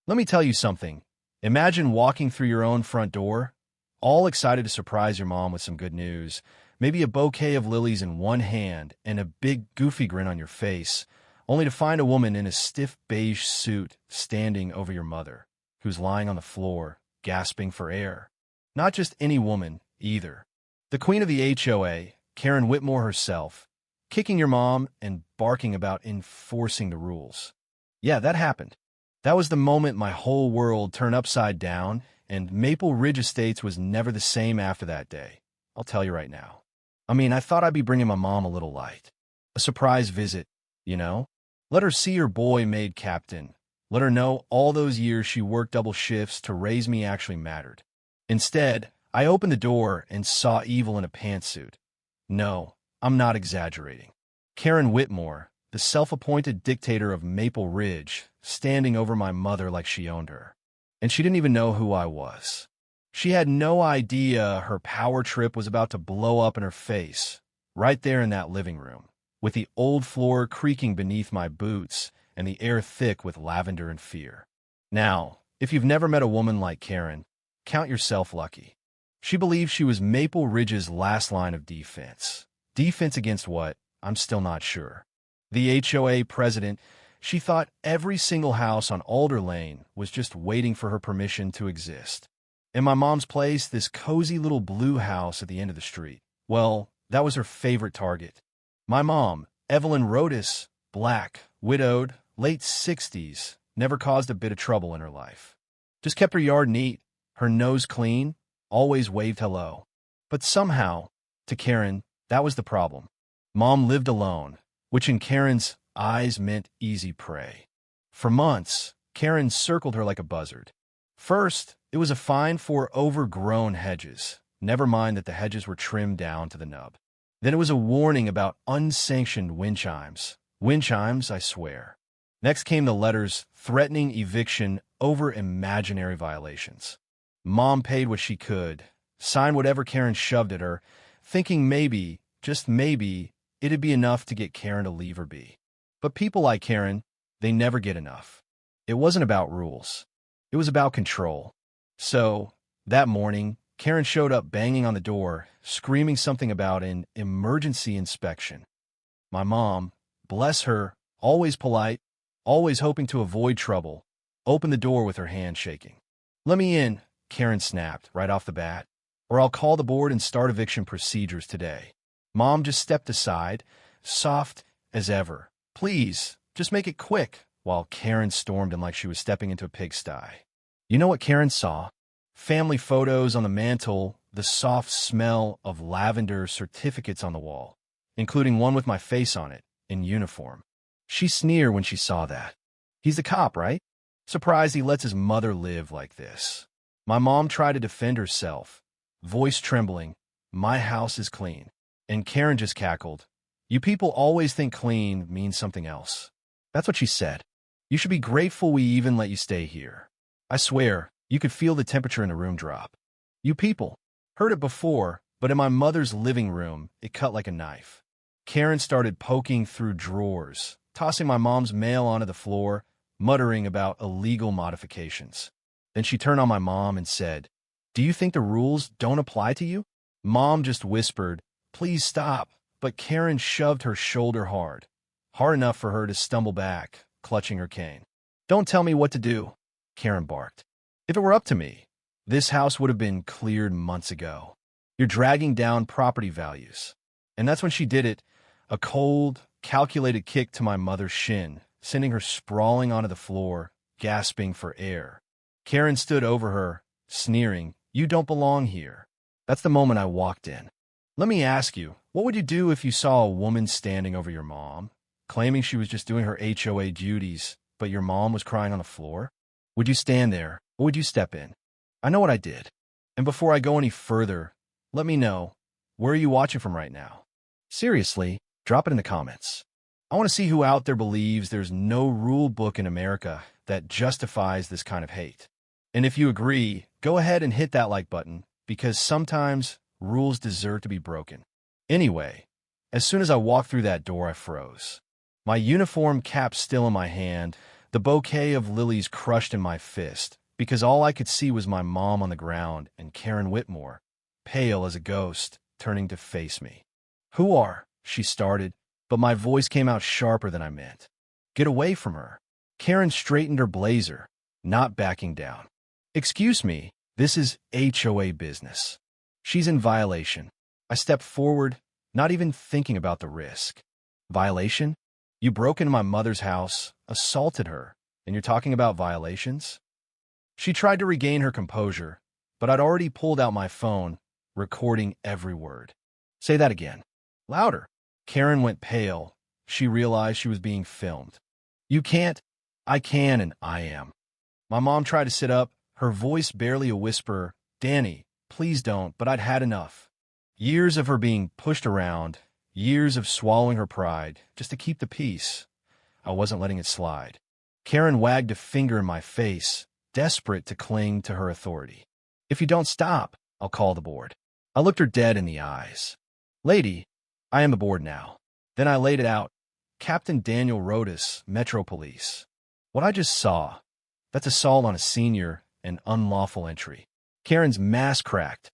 Let me tell you something. Imagine walking through your own front door, all excited to surprise your mom with some good news, maybe a bouquet of lilies in one hand and a big goofy grin on your face, only to find a woman in a stiff beige suit standing over your mother, who's lying on the floor, gasping for air. Not just any woman, either. The queen of the HOA, Karen Whitmore herself, kicking your mom and barking about enforcing the rules. Yeah, that happened. That was the moment my whole world turned upside down, and Maple Ridge Estates was never the same after that day. I'll tell you right now. I mean, I thought I'd be bringing my mom a little light. A surprise visit, you know? Let her see her boy made captain. Let her know all those years she worked double shifts to raise me actually mattered. Instead, I opened the door and saw evil in a pantsuit. No, I'm not exaggerating. Karen Whitmore, the self-appointed dictator of Maple Ridge, standing over my mother like she owned her. And she didn't even know who I was. She had no idea her power trip was about to blow up in her face, right there in that living room, with the old floor creaking beneath my boots and the air thick with lavender and fear. Now, if you've never met a woman like Karen, count yourself lucky. She believed she was Maple Ridge's last line of defense. Defense against what? I'm still not sure. The HOA president, she thought every single house on Alder Lane was just waiting for her permission to exist. In my mom's place, this cozy little blue house at the end of the street, well, that was her favorite target. My mom, Evelyn Rodas, black, widowed, late 60s, never caused a bit of trouble in her life. Just kept her yard neat, her nose clean, always waved hello. But somehow, to Karen, that was the problem. Mom lived alone, which in Karen's eyes meant easy prey. For months, Karen circled her like a buzzard. First, it was a fine for overgrown hedges, never mind that the hedges were trimmed down to the nub. Then it was a warning about unsanctioned wind chimes. Wind chimes, I swear. Next came the letters threatening eviction over imaginary violations. Mom paid what she could, signed whatever Karen shoved at her, thinking maybe, just maybe, it'd be enough to get Karen to leave her be. But people like Karen, they never get enough. It wasn't about rules. It was about control. So, that morning, Karen showed up banging on the door, screaming something about an emergency inspection. My mom, bless her, always polite, always hoping to avoid trouble, opened the door with her hand shaking. "Let me in," Karen snapped right off the bat, "or I'll call the board and start eviction procedures today." Mom just stepped aside, soft as ever. "Please, just make it quick," while Karen stormed in like she was stepping into a pigsty. You know what Karen saw? Family photos on the mantle, the soft smell of lavender certificates on the wall, including one with my face on it, in uniform. She sneered when she saw that. He's the cop, right? Surprised he lets his mother live like this. My mom tried to defend herself, voice trembling, "My house is clean." And Karen just cackled. "You people always think clean means something else." That's what she said. "You should be grateful we even let you stay here." I swear, you could feel the temperature in the room drop. You people. Heard it before, but in my mother's living room, it cut like a knife. Karen started poking through drawers, tossing my mom's mail onto the floor, muttering about illegal modifications. Then she turned on my mom and said, "Do you think the rules don't apply to you?" Mom just whispered, "Please stop," but Karen shoved her shoulder hard enough for her to stumble back, clutching her cane. "Don't tell me what to do," Karen barked. "If it were up to me, this house would have been cleared months ago. You're dragging down property values." And that's when she did it, a cold, calculated kick to my mother's shin, sending her sprawling onto the floor, gasping for air. Karen stood over her, sneering, "You don't belong here." That's the moment I walked in. Let me ask you, what would you do if you saw a woman standing over your mom, claiming she was just doing her HOA duties, but your mom was crying on the floor? Would you stand there, or would you step in? I know what I did. And before I go any further, let me know, where are you watching from right now? Seriously, drop it in the comments. I want to see who out there believes there's no rule book in America that justifies this kind of hate. And if you agree, go ahead and hit that like button, because sometimes rules deserve to be broken. Anyway, as soon as I walked through that door, I froze. My uniform cap still in my hand, The bouquet of lilies crushed in my fist, because all I could see was my mom on the ground and Karen Whitmore, pale as a ghost, turning to face me. "Who are?" she started, but my voice came out sharper than I meant. "Get away from her." Karen straightened her blazer, not backing down. "Excuse me, this is HOA business." "She's in violation." I stepped forward, not even thinking about the risk. "Violation? You broke into my mother's house, assaulted her, and you're talking about violations?" She tried to regain her composure, but I'd already pulled out my phone, recording every word. "Say that again." "Louder." Karen went pale. She realized she was being filmed. "You can't." "I can, and I am." My mom tried to sit up, her voice barely a whisper. "Danny, please don't," but I'd had enough. Years of her being pushed around, years of swallowing her pride, just to keep the peace. I wasn't letting it slide. Karen wagged a finger in my face, desperate to cling to her authority. "If you don't stop, I'll call the board." I looked her dead in the eyes. "Lady, I am the board now." Then I laid it out. "Captain Daniel Rodas, Metro Police." What I just saw, that's assault on a senior and unlawful entry. Karen's mask cracked.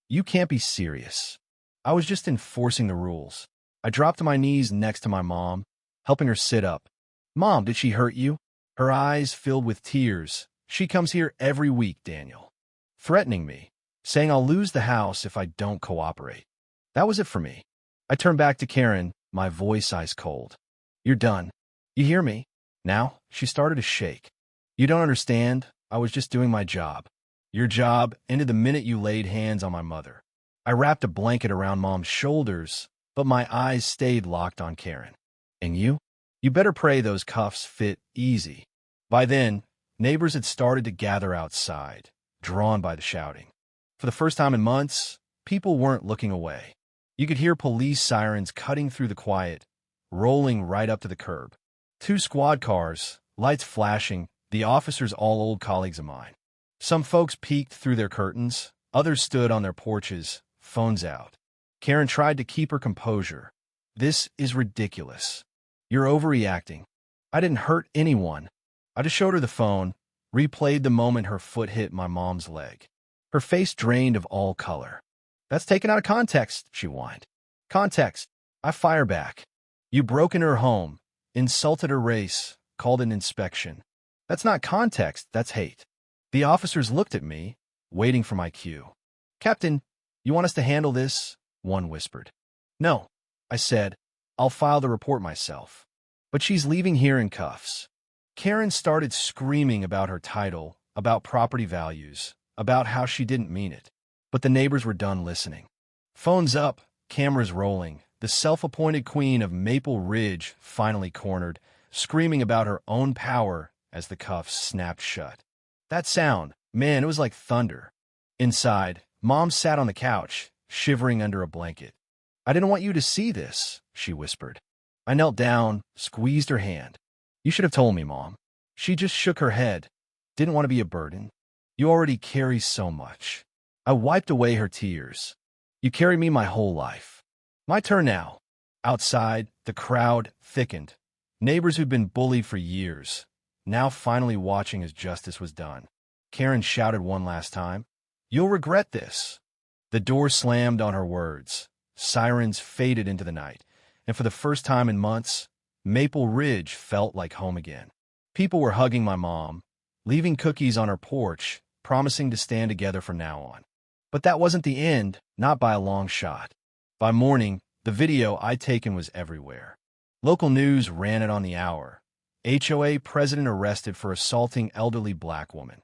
You can't be serious." I was just enforcing the rules. I dropped to my knees next to my mom, helping her sit up. "Mom, did she hurt you?" Her eyes filled with tears. "She comes here every week, Daniel." Threatening me, saying I'll lose the house if I don't cooperate. That was it for me. I turned back to Karen, my voice ice cold. "You're done. You hear me?" Now, she started to shake. "You don't understand. I was just doing my job." "Your job ended the minute you laid hands on my mother." I wrapped a blanket around Mom's shoulders, but my eyes stayed locked on Karen. "And you? You better pray those cuffs fit easy." By then, neighbors had started to gather outside, drawn by the shouting. For the first time in months, people weren't looking away. You could hear police sirens cutting through the quiet, rolling right up to the curb. 2 squad cars, lights flashing, the officers all old colleagues of mine. Some folks peeked through their curtains, others stood on their porches, phones out. Karen tried to keep her composure. "This is ridiculous. You're overreacting." I didn't hurt anyone. I just showed her the phone, replayed the moment her foot hit my mom's leg. Her face drained of all color. "That's taken out of context," she whined. "Context." I fire back. "You broke into her home, insulted her race, called an inspection. That's not context, that's hate." The officers looked at me, waiting for my cue. "Captain, you want us to handle this?" one whispered. "No," I said. "I'll file the report myself." "But she's leaving here in cuffs." Karen started screaming about her title, about property values, about how she didn't mean it. But the neighbors were done listening. Phones up, cameras rolling. The self-appointed queen of Maple Ridge finally cornered, screaming about her own power as the cuffs snapped shut. That sound, man, it was like thunder. Inside, Mom sat on the couch, shivering under a blanket. "I didn't want you to see this," she whispered. I knelt down, squeezed her hand. "You should have told me, Mom." She just shook her head. "Didn't want to be a burden. You already carry so much." I wiped away her tears. "You carried me my whole life." My turn now. Outside, the crowd thickened. Neighbors who'd been bullied for years, now finally watching as justice was done. Karen shouted one last time, "You'll regret this." The door slammed on her words. Sirens faded into the night, and for the first time in months, Maple Ridge felt like home again. People were hugging my mom, leaving cookies on her porch, promising to stand together from now on. But that wasn't the end, not by a long shot. By morning, the video I'd taken was everywhere. Local news ran it on the hour. HOA president arrested for assaulting elderly black woman.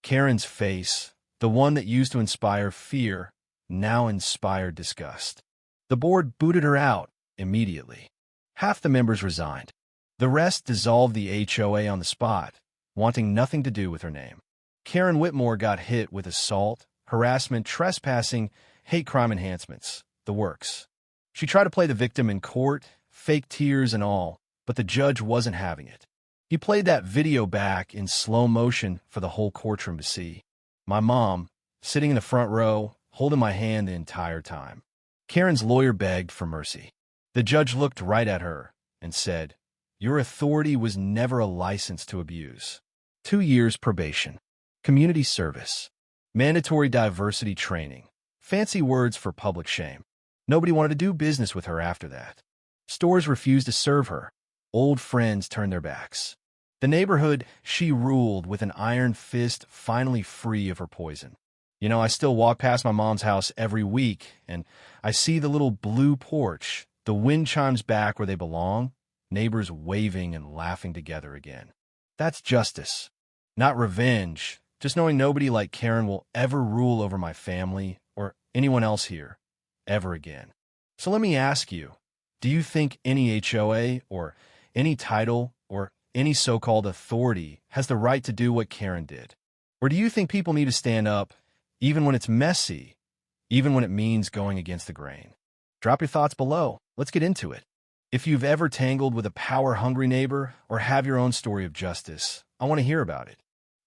Karen's face, the one that used to inspire fear, now inspired disgust. The board booted her out immediately. Half the members resigned. The rest dissolved the HOA on the spot, wanting nothing to do with her name. Karen Whitmore got hit with assault, harassment, trespassing, hate crime enhancements, the works. She tried to play the victim in court, fake tears and all, but the judge wasn't having it. He played that video back in slow motion for the whole courtroom to see. My mom, sitting in the front row, holding my hand the entire time. Karen's lawyer begged for mercy. The judge looked right at her and said, Your authority was never a license to abuse. 2 years probation. Community service. Mandatory diversity training. Fancy words for public shame. Nobody wanted to do business with her after that. Stores refused to serve her. Old friends turned their backs. The neighborhood she ruled with an iron fist, finally free of her poison. I still walk past my mom's house every week, and I see the little blue porch, the wind chimes back where they belong, neighbors waving and laughing together again. That's justice, not revenge, just knowing nobody like Karen will ever rule over my family or anyone else here, ever again. So let me ask you, do you think any HOA or any title or any so-called authority has the right to do what Karen did? Or do you think people need to stand up, even when it's messy, even when it means going against the grain? Drop your thoughts below. Let's get into it. If you've ever tangled with a power-hungry neighbor or have your own story of justice, I want to hear about it.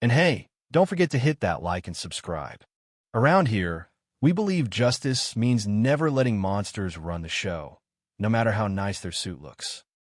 And hey, don't forget to hit that like and subscribe. Around here, we believe justice means never letting monsters run the show, no matter how nice their suit looks.